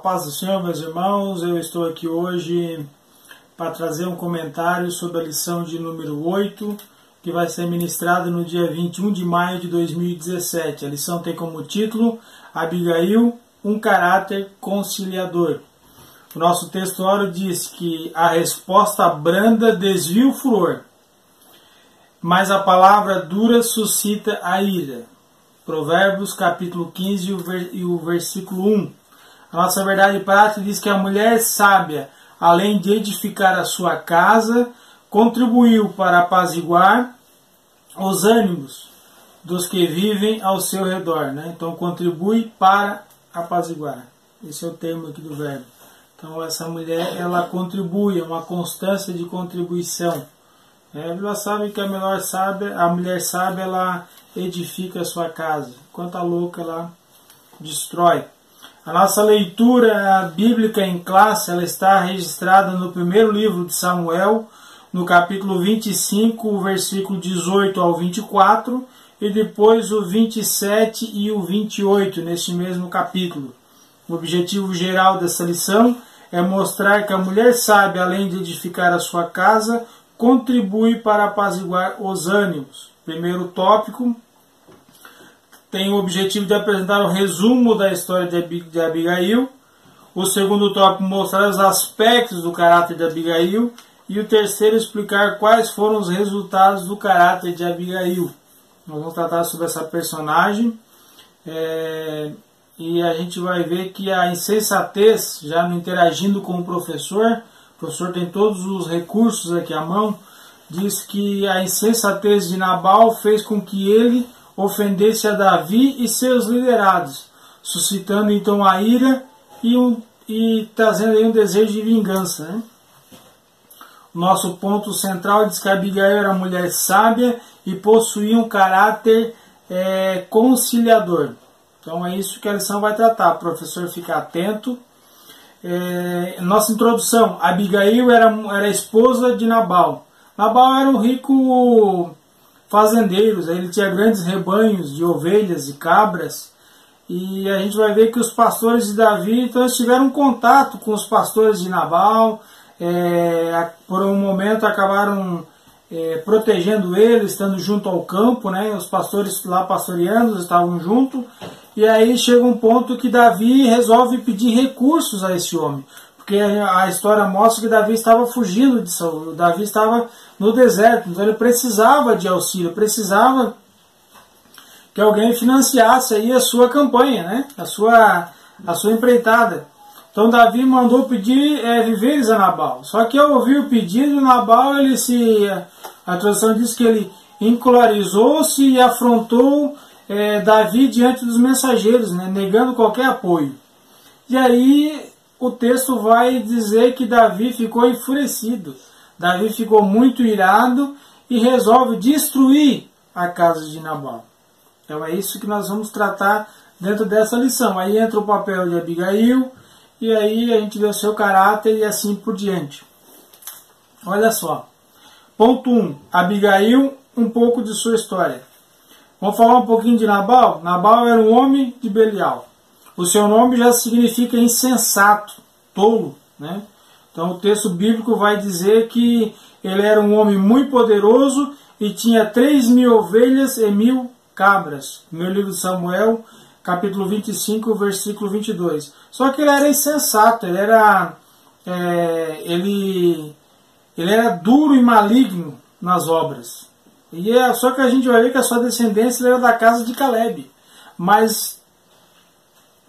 Paz do Senhor, meus irmãos, eu estou aqui hoje para trazer um comentário sobre a lição de número 8, que vai ser ministrada no dia 21 de maio de 2017. A lição tem como título Abigail, um caráter conciliador. O nosso textuário diz que a resposta branda desvia o furor, mas a palavra dura suscita a ira. Provérbios capítulo 15 e o versículo 1. A nossa verdade prática diz que a mulher sábia, além de edificar a sua casa, contribuiu para apaziguar os ânimos dos que vivem ao seu redor. Né? Então, contribui para apaziguar. Esse é o termo aqui do verbo. Então, essa mulher, ela contribui, é uma constância de contribuição. Ela sabe que a mulher sábia, ela edifica a sua casa, enquanto a louca, ela destrói. A nossa leitura bíblica em classe, ela está registrada no primeiro livro de Samuel, no capítulo 25, versículo 18 ao 24, e depois o 27 e o 28, neste mesmo capítulo. O objetivo geral dessa lição é mostrar que a mulher sábia, além de edificar a sua casa, contribui para apaziguar os ânimos. Primeiro tópico tem o objetivo de apresentar um resumo da história de Abigail. O segundo tópico, mostrar os aspectos do caráter de Abigail. E o terceiro, explicar quais foram os resultados do caráter de Abigail. Nós vamos tratar sobre essa personagem. E a gente vai ver que a insensatez, já no interagindo com o professor tem todos os recursos aqui à mão, diz que a insensatez de Nabal fez com que ele ofendesse a Davi e seus liderados, suscitando então a ira e trazendo aí um desejo de vingança. Né? O nosso ponto central diz que Abigail era mulher sábia e possuía um caráter conciliador. Então é isso que a lição vai tratar. O professor fica atento. Nossa introdução: Abigail era esposa de Nabal. Nabal era um rico fazendeiro, ele tinha grandes rebanhos de ovelhas e cabras, e a gente vai ver que os pastores de Davi então tiveram contato com os pastores de Nabal, por um momento acabaram protegendo ele, estando junto ao campo, né? Os pastores lá pastoreando estavam junto, e aí chega um ponto que Davi resolve pedir recursos a esse homem, porque a história mostra que Davi estava fugindo de Saul, Davi estava no deserto, então ele precisava de auxílio, precisava que alguém financiasse aí a sua campanha, né? a sua empreitada. Então Davi mandou pedir víveres a Nabal. Só que ao ouvir o pedido, Nabal, a tradução diz que ele encolarizou-se e afrontou Davi diante dos mensageiros, né? Negando qualquer apoio. E aí o texto vai dizer que Davi ficou enfurecido. Davi ficou muito irado e resolve destruir a casa de Nabal. Então é isso que nós vamos tratar dentro dessa lição. Aí entra o papel de Abigail, e aí a gente vê o seu caráter e assim por diante. Olha só. Ponto 1. Abigail, um pouco de sua história. Vamos falar um pouquinho de Nabal. Nabal era um homem de Belial. O seu nome já significa insensato, tolo, né? Então o texto bíblico vai dizer que ele era um homem muito poderoso e tinha 3.000 ovelhas e 1.000 cabras. No livro de Samuel, capítulo 25, versículo 22. Só que ele era insensato, ele era duro e maligno nas obras. Só que a gente vai ver que a sua descendência era da casa de Caleb. Mas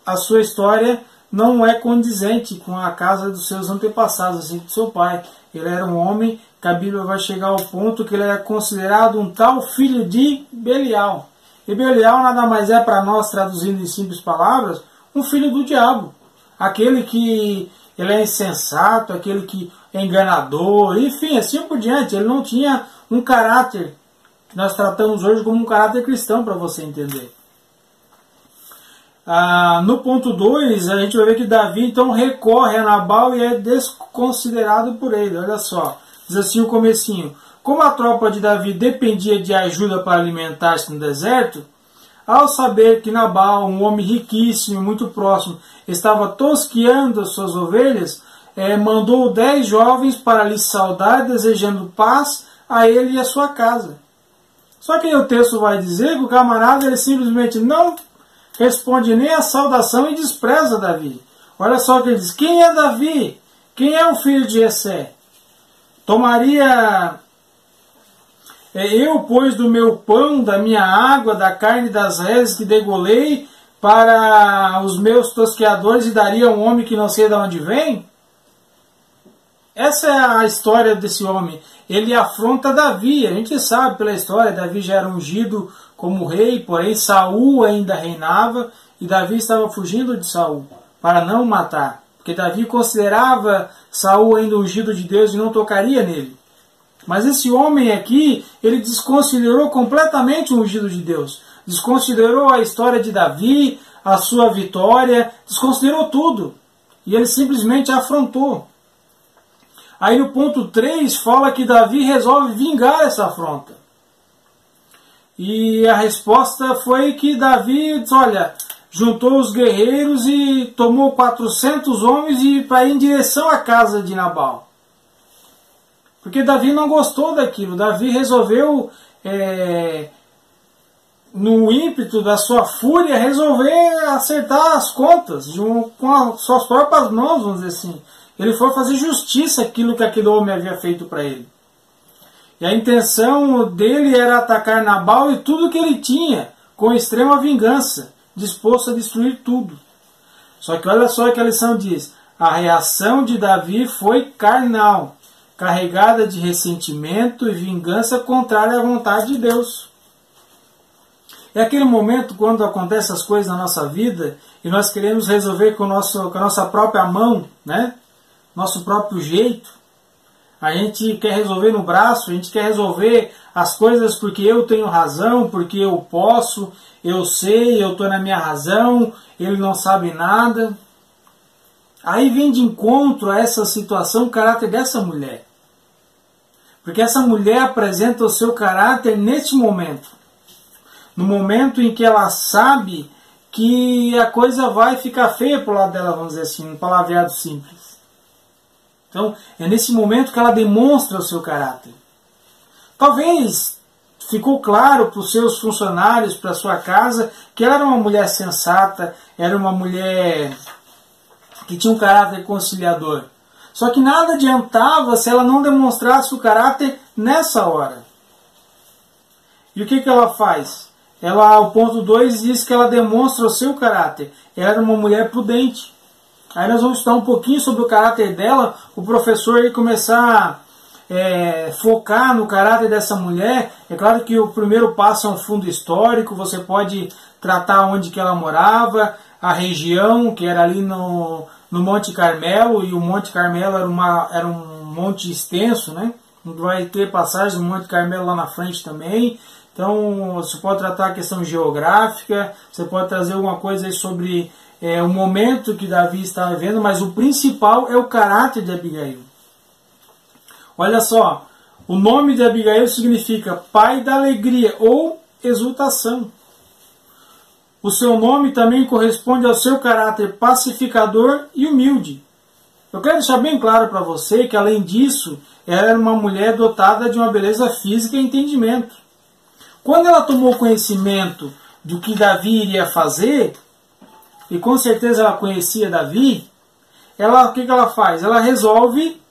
a sua história não é condizente com a casa dos seus antepassados, assim, do seu pai. Ele era um homem que a Bíblia vai chegar ao ponto que ele era considerado um tal filho de Belial. E Belial nada mais é, para nós, traduzindo em simples palavras, um filho do diabo. Aquele que ele é insensato, aquele que é enganador, enfim, assim por diante. Ele não tinha um caráter que nós tratamos hoje como um caráter cristão, para você entender. No ponto 2, a gente vai ver que Davi então recorre a Nabal e é desconsiderado por ele. Olha só, diz assim o comecinho: como a tropa de Davi dependia de ajuda para alimentar-se no deserto, ao saber que Nabal, um homem riquíssimo, muito próximo, estava tosqueando as suas ovelhas, mandou 10 jovens para lhe saudar, desejando paz a ele e a sua casa. Só que aí o texto vai dizer que o camarada ele simplesmente não responde nem a saudação e despreza Davi. Olha só o que ele diz: quem é Davi? Quem é o filho de Jessé? Tomaria eu, pois, do meu pão, da minha água, da carne das reses que degolei para os meus tosqueadores e daria a um homem que não sei de onde vem? Essa é a história desse homem. Ele afronta Davi. A gente sabe pela história, Davi já era ungido como rei, porém Saul ainda reinava e Davi estava fugindo de Saul para não matar, porque Davi considerava Saul ainda ungido de Deus e não tocaria nele. Mas esse homem aqui, ele desconsiderou completamente o ungido de Deus. Desconsiderou a história de Davi, a sua vitória, desconsiderou tudo. E ele simplesmente afrontou. Aí no ponto 3 fala que Davi resolve vingar essa afronta. E a resposta foi que Davi, olha, juntou os guerreiros e tomou 400 homens e para ir em direção à casa de Nabal. Porque Davi não gostou daquilo. Davi resolveu, no ímpeto da sua fúria, resolver acertar as contas com as suas próprias mãos, vamos dizer assim. Ele foi fazer justiça àquilo que aquele homem havia feito para ele. E a intenção dele era atacar Nabal e tudo que ele tinha, com extrema vingança, disposto a destruir tudo. Só que olha só o que a lição diz: a reação de Davi foi carnal, carregada de ressentimento e vingança contrária à vontade de Deus. É aquele momento quando acontecem as coisas na nossa vida e nós queremos resolver com a nossa própria mão, né? Nosso próprio jeito. A gente quer resolver no braço, a gente quer resolver as coisas porque eu tenho razão, porque eu posso, eu sei, eu estou na minha razão, ele não sabe nada. Aí vem de encontro a essa situação o caráter dessa mulher. Porque essa mulher apresenta o seu caráter neste momento. No momento em que ela sabe que a coisa vai ficar feia para o lado dela, vamos dizer assim, um palavreado simples. Então, é nesse momento que ela demonstra o seu caráter. Talvez ficou claro para os seus funcionários, para a sua casa, que ela era uma mulher sensata, era uma mulher que tinha um caráter conciliador. Só que nada adiantava se ela não demonstrasse o caráter nessa hora. E o que ela faz? O ponto 2 diz que ela demonstra o seu caráter. Ela era uma mulher prudente. Aí nós vamos estudar um pouquinho sobre o caráter dela, o professor aí começar a focar no caráter dessa mulher. É claro que o primeiro passo é um fundo histórico, você pode tratar onde que ela morava, a região, que era ali no Monte Carmelo, e o Monte Carmelo era um monte extenso, né? Vai ter passagem do Monte Carmelo lá na frente também. Então você pode tratar a questão geográfica, você pode trazer alguma coisa aí sobre o momento que Davi estava vivendo, mas o principal é o caráter de Abigail. Olha só, o nome de Abigail significa pai da alegria ou exultação. O seu nome também corresponde ao seu caráter pacificador e humilde. Eu quero deixar bem claro para você que, além disso, ela era uma mulher dotada de uma beleza física e entendimento. Quando ela tomou conhecimento do que Davi iria fazer, e com certeza ela conhecia Davi, o que ela faz? Ela resolve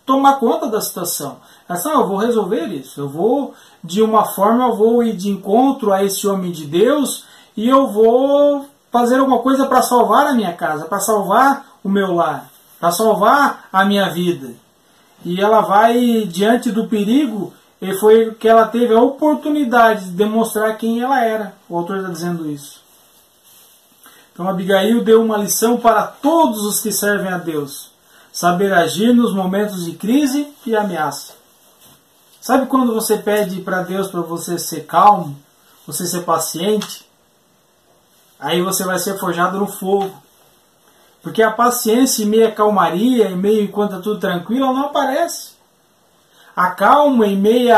tomar conta da situação. Ela diz: eu vou resolver isso, eu vou ir de encontro a esse homem de Deus e eu vou fazer alguma coisa para salvar a minha casa, para salvar o meu lar, para salvar a minha vida. E ela vai diante do perigo, e foi que ela teve a oportunidade de demonstrar quem ela era. O autor está dizendo isso. Então Abigail deu uma lição para todos os que servem a Deus: saber agir nos momentos de crise e ameaça. Sabe quando você pede para Deus para você ser calmo, você ser paciente? Aí você vai ser forjado no fogo. Porque a paciência em meio à calmaria, em meio enquanto está tudo tranquilo, ela não aparece. A calma em meio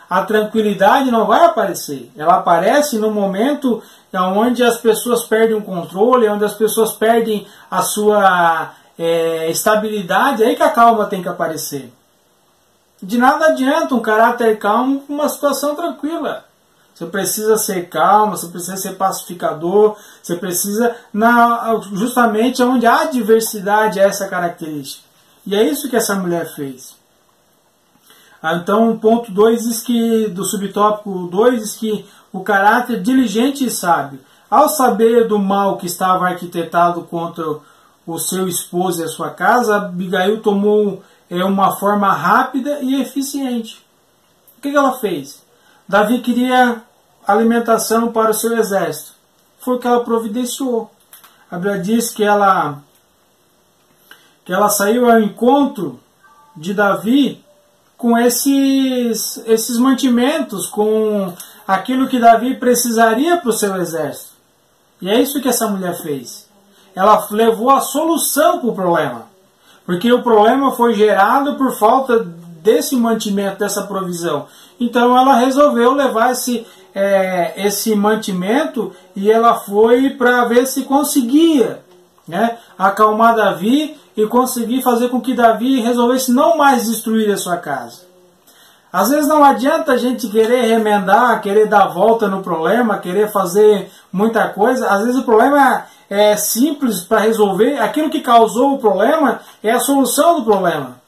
a tranquilidade não vai aparecer. Ela aparece no momento onde as pessoas perdem o controle, onde as pessoas perdem a sua estabilidade, é aí que a calma tem que aparecer. De nada adianta um caráter calmo com uma situação tranquila. Você precisa ser calmo, você precisa ser pacificador, você precisa, justamente onde há diversidade, essa característica. E é isso que essa mulher fez. Então, o ponto 2 diz que, do subtópico 2, diz que o caráter diligente e sábio. Ao saber do mal que estava arquitetado contra o seu esposo e a sua casa, Abigail tomou uma forma rápida e eficiente. O que ela fez? Davi queria alimentação para o seu exército. Foi o que ela providenciou. A Bíblia diz que ela saiu ao encontro de Davi com esses mantimentos, com aquilo que Davi precisaria para o seu exército. E é isso que essa mulher fez. Ela levou a solução para o problema. Porque o problema foi gerado por falta desse mantimento, dessa provisão. Então ela resolveu levar esse mantimento e ela foi para ver se conseguia, acalmar Davi e conseguir fazer com que Davi resolvesse não mais destruir a sua casa. Às vezes não adianta a gente querer remendar, querer dar volta no problema, querer fazer muita coisa. Às vezes o problema é simples para resolver. Aquilo que causou o problema é a solução do problema.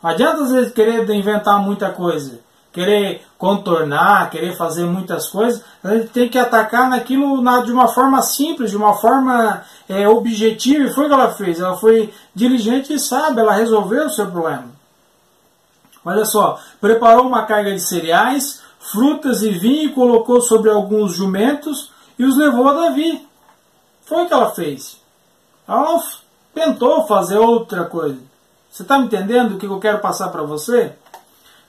Não adianta às vezes querer inventar muita coisa, querer contornar, querer fazer muitas coisas. A gente tem que atacar naquilo de uma forma simples, de uma forma objetiva. E foi o que ela fez. Ela foi diligente e sábia, ela resolveu o seu problema. Olha só, preparou uma carga de cereais, frutas e vinho, colocou sobre alguns jumentos e os levou a Davi. Foi o que ela fez. Ela não tentou fazer outra coisa. Você está me entendendo o que eu quero passar para você?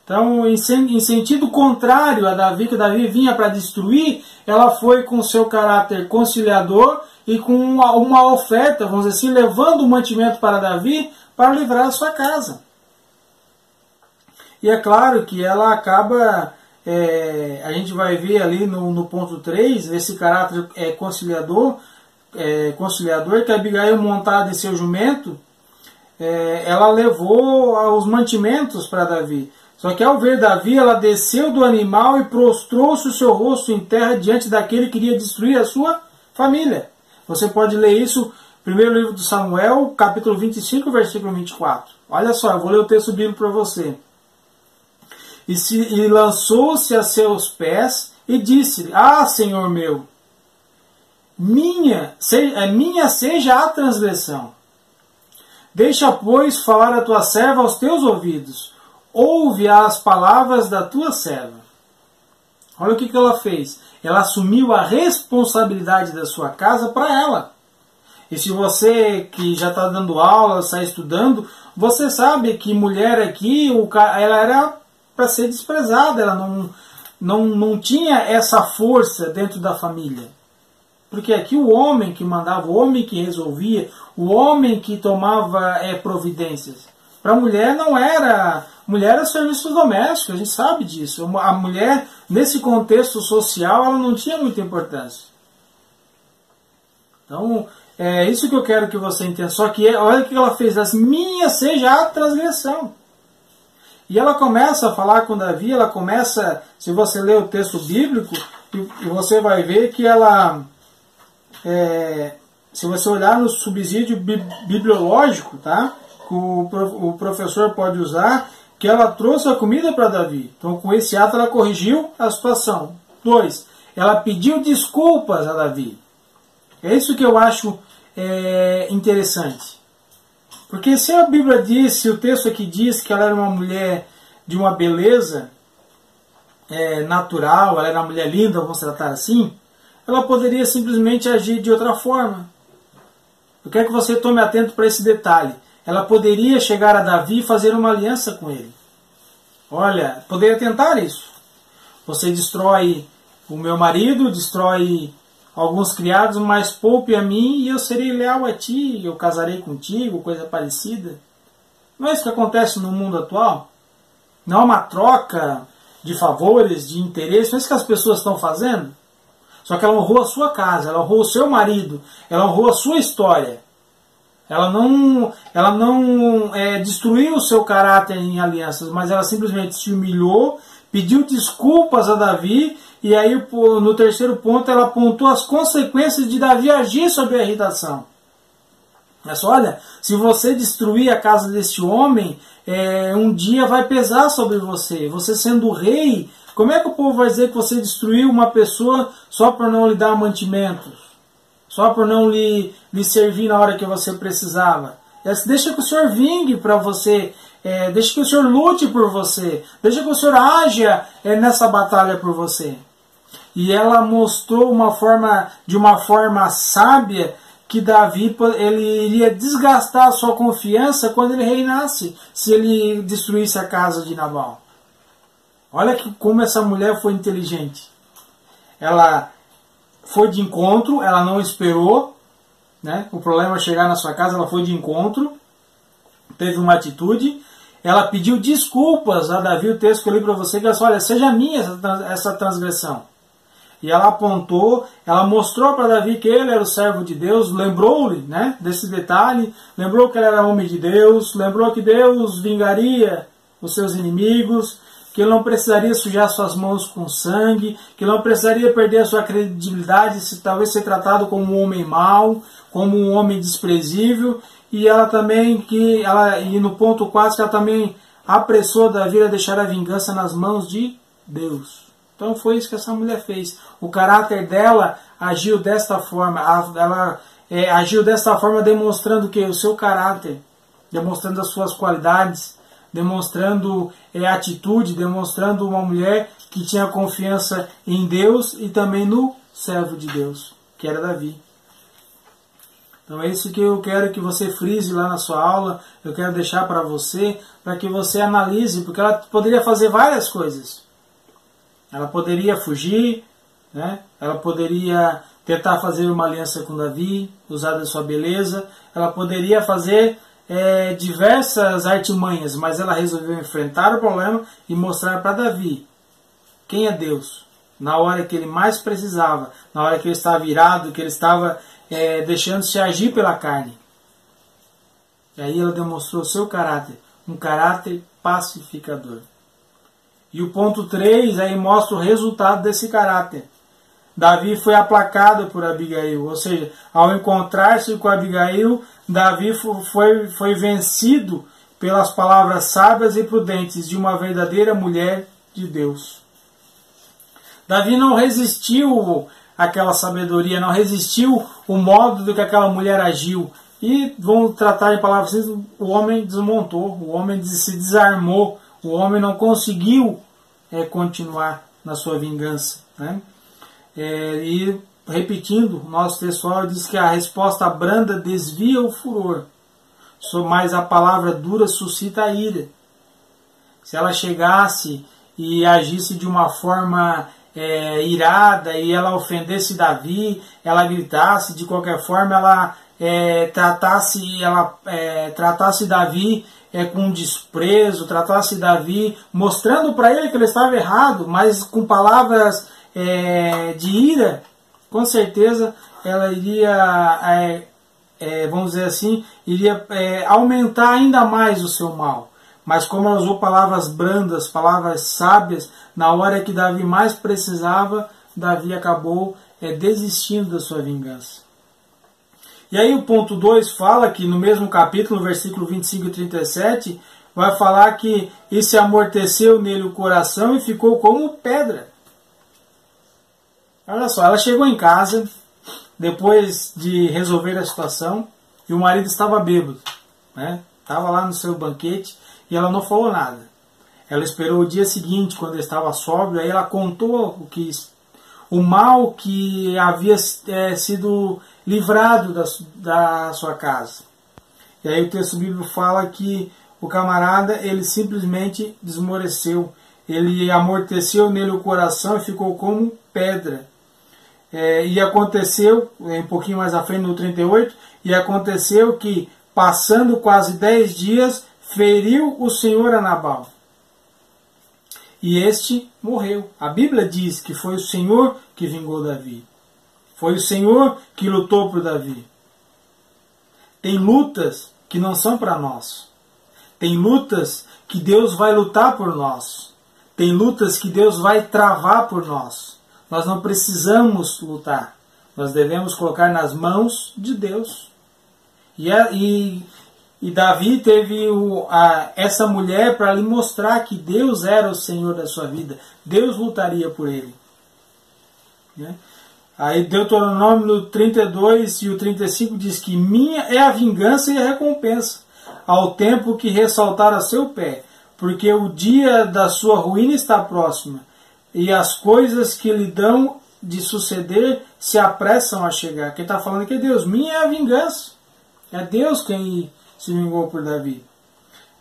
Então, em sentido contrário a Davi, que Davi vinha para destruir, ela foi com seu caráter conciliador e com uma oferta, vamos dizer assim, levando o mantimento para Davi para livrar a sua casa. E é claro que ela acaba, a gente vai ver ali no ponto 3, esse caráter conciliador, que Abigail, montada em seu jumento, ela levou os mantimentos para Davi. Só que ao ver Davi, ela desceu do animal e prostrou-se o seu rosto em terra diante daquele que queria destruir a sua família. Você pode ler isso, primeiro livro de Samuel, capítulo 25, versículo 24. Olha só, eu vou ler o texto bíblico para você. E lançou-se a seus pés e disse: Ah, Senhor meu, minha seja a transgressão. Deixa, pois, falar a tua serva aos teus ouvidos. Ouve as palavras da tua serva. Olha o que ela fez. Ela assumiu a responsabilidade da sua casa para ela. E se você que já está dando aula, está estudando, você sabe que mulher aqui, ela era para ser desprezada, ela não tinha essa força dentro da família. Porque aqui o homem que mandava, o homem que resolvia, o homem que tomava providências. Para a mulher não era... Mulher era serviços domésticos, a gente sabe disso. A mulher, nesse contexto social, ela não tinha muita importância. Então, é isso que eu quero que você entenda. Só que olha o que ela fez. Minha seja a transgressão. E ela começa a falar com Davi, ela começa, se você ler o texto bíblico, e você vai ver que ela, se você olhar no subsídio bibliológico, tá? Que o professor pode usar, que ela trouxe a comida para Davi. Então, com esse ato, ela corrigiu a situação. 2. Ela pediu desculpas a Davi. É isso que eu acho interessante. Porque se a Bíblia diz, se o texto aqui diz que ela era uma mulher de uma beleza natural, ela era uma mulher linda, vamos tratar assim, ela poderia simplesmente agir de outra forma. Eu quero que você tome atento para esse detalhe. Ela poderia chegar a Davi e fazer uma aliança com ele. Olha, poderia tentar isso. Você destrói o meu marido, destrói alguns criados, mas poupe a mim e eu serei leal a ti, eu casarei contigo, coisa parecida. Não é isso que acontece no mundo atual? Não é uma troca de favores, de interesse. Não é isso que as pessoas estão fazendo? Só que ela honrou a sua casa, ela honrou o seu marido, ela honrou a sua história. Ela não destruiu o seu caráter em alianças, mas ela simplesmente se humilhou, pediu desculpas a Davi, e aí no terceiro ponto ela apontou as consequências de Davi agir sobre a irritação. Mas olha, se você destruir a casa desse homem, um dia vai pesar sobre você. Você sendo rei, como é que o povo vai dizer que você destruiu uma pessoa só por não lhe dar mantimentos? Só por não lhe servir na hora que você precisava? Deixa que o Senhor vingue para você, deixa que o Senhor lute por você, deixa que o Senhor haja nessa batalha por você. E ela mostrou de uma forma sábia que Davi ele iria desgastar a sua confiança quando ele reinasse, se ele destruísse a casa de Nabal. Olha como essa mulher foi inteligente. Ela foi de encontro, ela não esperou, né, o problema chegar na sua casa, ela foi de encontro, teve uma atitude, ela pediu desculpas a Davi, o texto que eu li para você, que ela disse, olha, seja minha essa transgressão. E ela apontou, ela mostrou para Davi que ele era o servo de Deus, lembrou-lhe, né, desse detalhe, lembrou que ele era homem de Deus, lembrou que Deus vingaria os seus inimigos, que ele não precisaria sujar suas mãos com sangue, que ele não precisaria perder a sua credibilidade, talvez ser tratado como um homem mau, como um homem desprezível, e ela também, e no ponto 4, ela também apressou Davi a deixar a vingança nas mãos de Deus. Então foi isso que essa mulher fez. O caráter dela agiu desta forma. Ela agiu desta forma demonstrando que o seu caráter, demonstrando as suas qualidades, demonstrando atitude, demonstrando uma mulher que tinha confiança em Deus e também no servo de Deus, que era Davi. Então é isso que eu quero que você frise lá na sua aula, eu quero deixar para que você analise, porque ela poderia fazer várias coisas. Ela poderia fugir, né? Ela poderia tentar fazer uma aliança com Davi, usar da sua beleza, ela poderia fazer diversas artimanhas, mas ela resolveu enfrentar o problema e mostrar para Davi quem é Deus, na hora que ele mais precisava, na hora que ele estava irado, que ele estava deixando-se agir pela carne. E aí ela demonstrou seu caráter, um caráter pacificador. E o ponto 3 aí mostra o resultado desse caráter. Davi foi aplacado por Abigail, ou seja, ao encontrar-se com Abigail, Davi foi vencido pelas palavras sábias e prudentes de uma verdadeira mulher de Deus. Davi não resistiu àquela sabedoria, não resistiu o modo do que aquela mulher agiu. E vamos tratar em palavras simples, o homem desmontou, o homem se desarmou, o homem não conseguiu continuar na sua vingança, né? E repetindo, o nosso textual diz que a resposta branda desvia o furor, mas a palavra dura suscita a ira. Se ela chegasse e agisse de uma forma irada e ela ofendesse Davi, ela gritasse, de qualquer forma ela tratasse Davi com desprezo, tratasse Davi mostrando para ele que ele estava errado, mas com palavras de ira, com certeza ela iria, vamos dizer assim, iria aumentar ainda mais o seu mal. Mas como ela usou palavras brandas, palavras sábias, na hora que Davi mais precisava, Davi acabou desistindo da sua vingança. E aí o ponto 2 fala que no mesmo capítulo, no versículo 25 e 37, vai falar que e se amorteceu nele o coração e ficou como pedra. Olha só, ela chegou em casa, depois de resolver a situação, e o marido estava bêbado, né? Estava lá no seu banquete, e ela não falou nada. Ela esperou o dia seguinte, quando ele estava sóbrio, aí ela contou o mal que havia sido livrado da sua casa. E aí o texto bíblico fala que o camarada, ele simplesmente desmoreceu, ele amorteceu nele o coração e ficou como pedra. E aconteceu, um pouquinho mais à frente no 38, e aconteceu que, passando quase 10 dias, feriu o Senhor a Nabal. e este morreu. A Bíblia diz que foi o Senhor que vingou Davi. Foi o Senhor que lutou por Davi. Tem lutas que não são para nós. Tem lutas que Deus vai lutar por nós. Tem lutas que Deus vai travar por nós. Nós não precisamos lutar. Nós devemos colocar nas mãos de Deus. E Davi teve essa mulher para lhe mostrar que Deus era o Senhor da sua vida. Deus lutaria por ele. Né? Aí Deuteronômio 32 e o 35 diz que minha é a vingança e a recompensa, ao tempo que ressaltar a seu pé, porque o dia da sua ruína está próximo, e as coisas que lhe dão de suceder se apressam a chegar. Quem está falando aqui é Deus. Minha é a vingança. É Deus quem se vingou por Davi.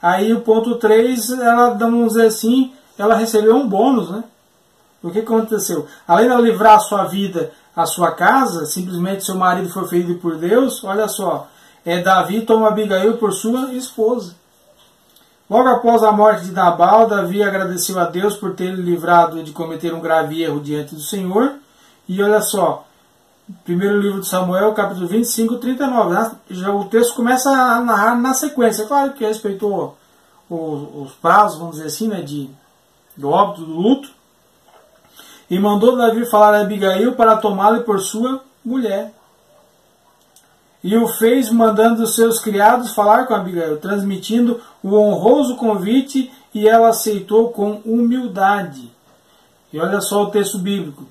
Aí o ponto 3, ela, vamos dizer assim, ela recebeu um bônus, né? O que aconteceu? Além de livrar a sua vida, a sua casa, simplesmente seu marido foi ferido por Deus, olha só, Davi toma Abigail por sua esposa. Logo após a morte de Nabal, Davi agradeceu a Deus por ter livrado de cometer um grave erro diante do Senhor. E olha só, primeiro livro de Samuel, capítulo 25, 39. Já o texto começa a narrar na sequência. Claro que respeitou os prazos, vamos dizer assim, né, do óbito, do luto. E mandou Davi falar a Abigail para tomá-la por sua mulher. E o fez mandando os seus criados falar com Abigail, transmitindo o honroso convite, e ela aceitou com humildade. E olha só o texto bíblico.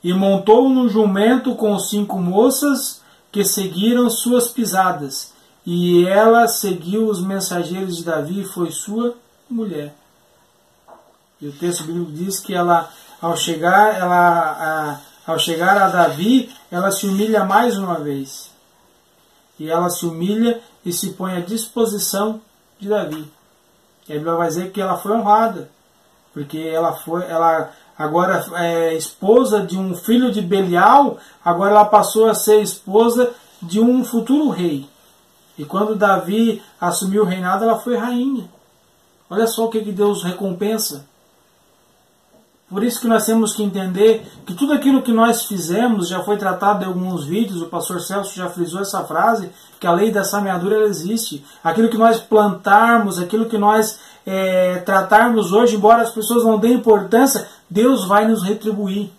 E montou no jumento com 5 moças que seguiram suas pisadas. E ela seguiu os mensageiros de Davi e foi sua mulher. E o texto bíblico diz que ela, ao chegar a Davi, ela se humilha mais uma vez. E ela se humilha e se põe à disposição de Davi. E a Bíblia vai dizer que ela foi honrada, porque ela agora é esposa de um filho de Belial, agora ela passou a ser esposa de um futuro rei. E quando Davi assumiu o reinado, ela foi rainha. Olha só o que Deus recompensa. Por isso que nós temos que entender que tudo aquilo que nós fizemos, já foi tratado em alguns vídeos, o pastor Celso já frisou essa frase, que a lei da semeadura ela existe. Aquilo que nós plantarmos, aquilo que nós tratarmos hoje, embora as pessoas não deem importância, Deus vai nos retribuir.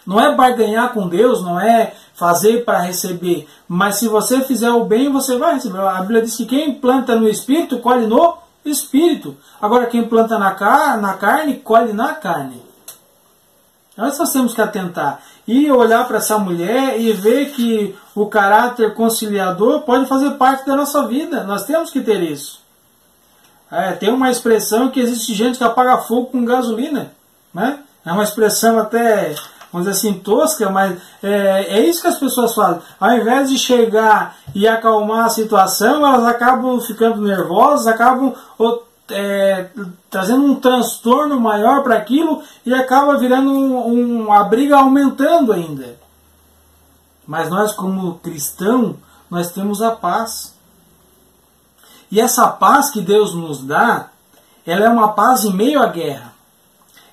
Não é barganhar com Deus, não é fazer para receber, mas se você fizer o bem, você vai receber. A Bíblia diz que quem planta no Espírito, colhe no Espírito. Agora quem planta na carne, colhe na carne. Nós temos que atentar e olhar para essa mulher e ver que o caráter conciliador pode fazer parte da nossa vida. Nós temos que ter isso. Tem uma expressão que existe gente que apaga fogo com gasolina, né? É uma expressão até, vamos dizer assim, tosca, mas é isso que as pessoas falam. Ao invés de chegar e acalmar a situação, elas acabam ficando nervosas, acabam trazendo um transtorno maior para aquilo e acaba virando a briga aumentando ainda. Mas nós, como cristãos, nós temos a paz. E essa paz que Deus nos dá, ela é uma paz em meio à guerra.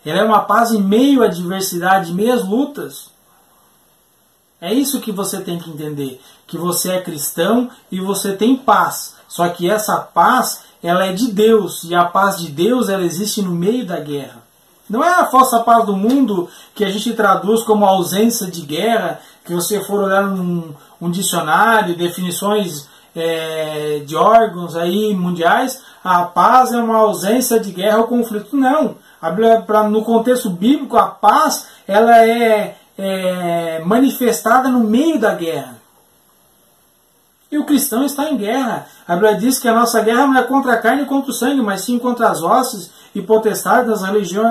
Ela é uma paz em meio à adversidade, em meio às lutas. É isso que você tem que entender. Que você é cristão e você tem paz. Só que essa paz, ela é de Deus. E a paz de Deus, ela existe no meio da guerra. Não é a falsa paz do mundo que a gente traduz como ausência de guerra. Que você for olhar um dicionário, definições de órgãos aí mundiais, a paz é uma ausência de guerra ou conflito. Não. No contexto bíblico, a paz ela é manifestada no meio da guerra. E o cristão está em guerra. A Bíblia diz que a nossa guerra não é contra a carne e contra o sangue, mas sim contra as hostes e potestades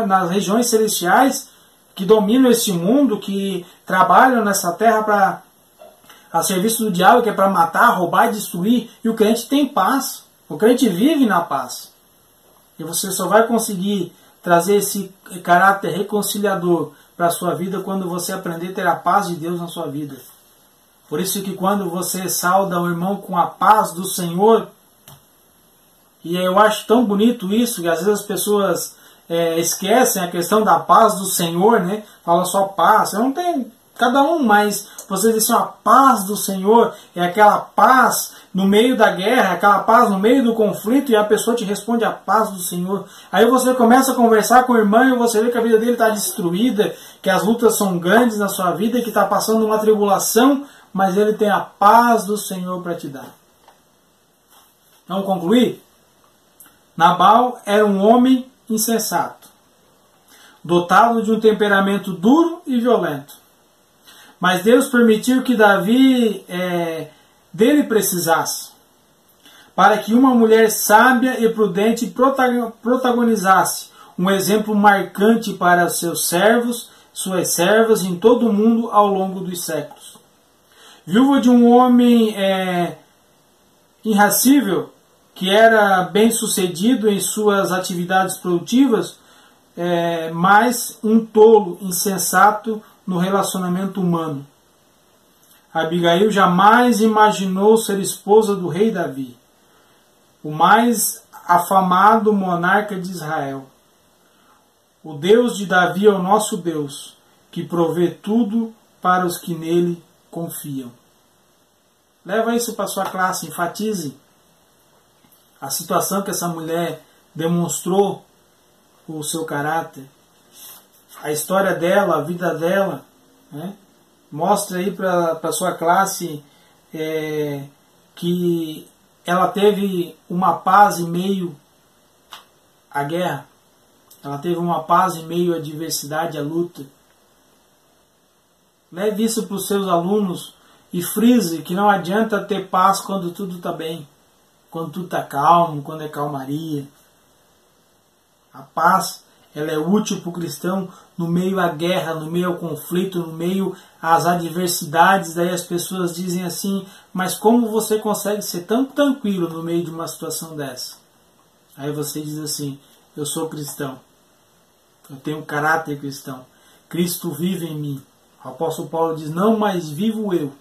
nas regiões celestiais que dominam este mundo, que trabalham nessa terra a serviço do diabo, que é para matar, roubar e destruir. E o crente tem paz. O crente vive na paz. E você só vai conseguir trazer esse caráter reconciliador para a sua vida quando você aprender a ter a paz de Deus na sua vida. Por isso que quando você sauda o irmão com a paz do Senhor, e eu acho tão bonito isso, que às vezes as pessoas esquecem a questão da paz do Senhor, né? Fala só paz. Eu não tenho cada um, mas você diz assim, a paz do Senhor é aquela paz no meio da guerra, aquela paz no meio do conflito, e a pessoa te responde a paz do Senhor. Aí você começa a conversar com o irmão e você vê que a vida dele está destruída, que as lutas são grandes na sua vida, que está passando uma tribulação, mas ele tem a paz do Senhor para te dar. Vamos concluir? Nabal era um homem insensato, dotado de um temperamento duro e violento. Mas Deus permitiu que Davi dele precisasse, para que uma mulher sábia e prudente protagonizasse um exemplo marcante para seus servos, suas servas em todo o mundo ao longo dos séculos. Viúva de um homem irracível, que era bem sucedido em suas atividades produtivas, mas um tolo, insensato no relacionamento humano. Abigail jamais imaginou ser esposa do rei Davi, o mais afamado monarca de Israel. O Deus de Davi é o nosso Deus, que provê tudo para os que nele confiam. Leva isso para sua classe, enfatize a situação que essa mulher demonstrou o seu caráter, a história dela, a vida dela, né? Mostra aí para a sua classe que ela teve uma paz em meio à guerra, ela teve uma paz em meio à adversidade, à luta. Leve isso para os seus alunos e frise que não adianta ter paz quando tudo está bem, quando tudo está calmo, quando é calmaria. A paz, ela é útil para o cristão no meio à guerra, no meio ao conflito, no meio às adversidades. Daí as pessoas dizem assim, mas como você consegue ser tão tranquilo no meio de uma situação dessa? Aí você diz assim, eu sou cristão, eu tenho um caráter cristão, Cristo vive em mim. O apóstolo Paulo diz, não mais vivo eu,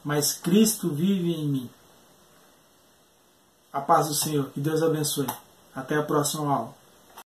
mas Cristo vive em mim. A paz do Senhor, que Deus abençoe. Até a próxima aula.